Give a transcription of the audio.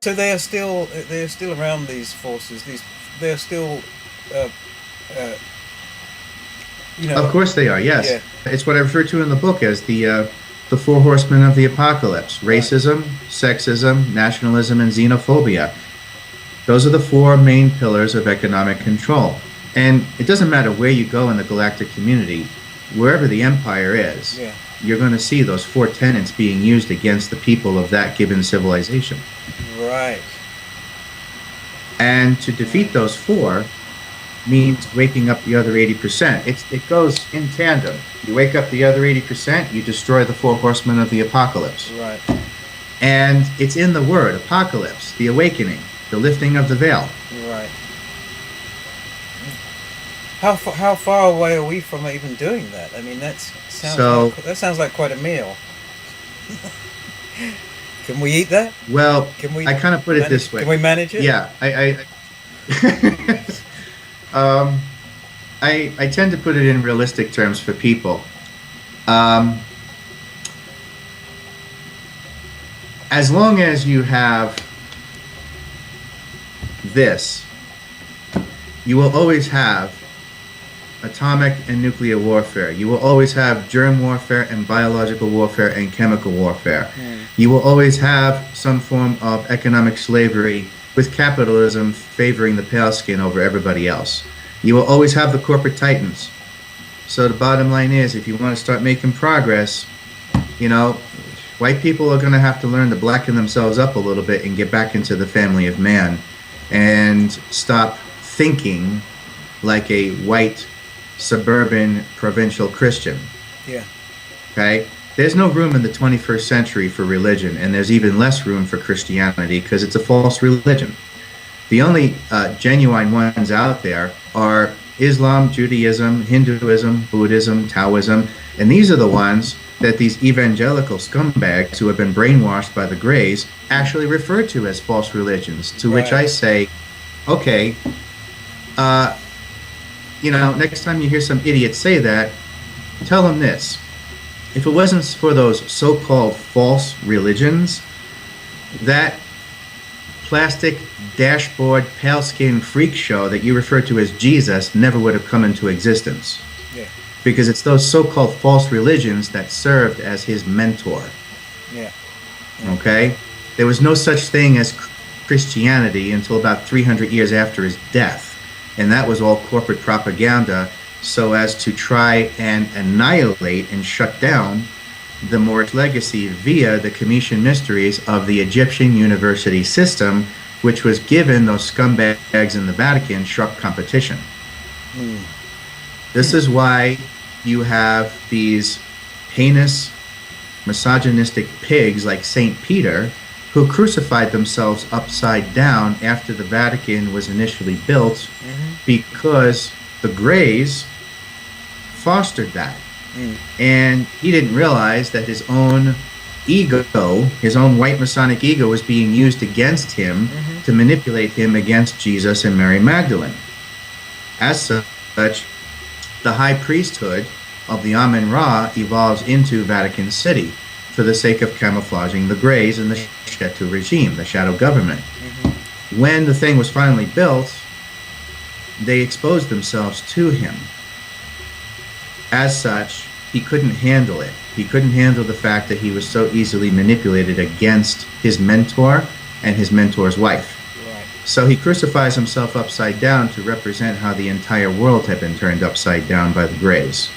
So they are still around, these forces. They're still, uh, uh, you Of know, course they are, yes. yeah, It's what I refer to in the book as the four horsemen of the apocalypse: right, racism, sexism, nationalism, and xenophobia. Those are the four main pillars of economic control. And it doesn't matter where you go in the galactic community, wherever the empire is, yeah, you're going to see those four tenets being used against the people of that given civilization. right, And to right, defeat those four means waking up the other 80%. It goes in tandem. You wake up the other 80%, you destroy the four horsemen of the apocalypse. right, And it's in the word apocalypse, the awakening, the lifting of the veil. right. How far away are we from even doing that? I mean, So, that sounds like quite a meal. Can we eat that? well, Can we I kind of put it manage? this way. Can we manage it? Yeah, um, I tend to put it in realistic terms for people. Um, as long as you have this, you will always have atomic and nuclear warfare. You will always have germ warfare and biological warfare and chemical warfare. Mm. You will always have some form of economic slavery with capitalism favoring the pale skin over everybody else. You will always have the corporate titans. So the bottom line is, if you want to start making progress, you know, white people are going to have to learn to blacken themselves up a little bit and get back into the family of man and stop thinking like a white suburban provincial Christian. Yeah. Okay? There's no room in the 21st century for religion, and there's even less room for Christianity because it's a false religion. The only genuine ones out there are Islam, Judaism, Hinduism, Buddhism, Taoism, and these are the ones that these evangelical scumbags who have been brainwashed by the Greys actually refer to as false religions, to which I Right. say, okay, next time you hear some idiot say that, tell them this. If it wasn't for those so-called false religions, that plastic dashboard pale skin freak show that you refer to as Jesus never would have come into existence. Yeah. Because it's those so-called false religions that served as his mentor. Yeah. Okay? There was no such thing as Christianity until about 300 years after his death. And that was all corporate propaganda so as to try and annihilate and shut down the Moorish legacy via the Commission Mysteries of the Egyptian university system, which was given those scumbags in the Vatican sharp competition. Mm. This is why you have these heinous, misogynistic pigs like St. Peter, who crucified themselves upside down after the Vatican was initially built, because the Greys fostered that. Mm. And he didn't realize that his own ego, his own white Masonic ego, was being used against him to manipulate him against Jesus and Mary Magdalene. As such, the high priesthood of the Amen-Ra evolves into Vatican City for the sake of camouflaging the Greys and the Chateau regime, the shadow government. When the thing was finally built, they exposed themselves to him. As such, he couldn't handle it. He couldn't handle the fact that he was so easily manipulated against his mentor and his mentor's wife. Right. So he crucifies himself upside down to represent how the entire world had been turned upside down by the Greys.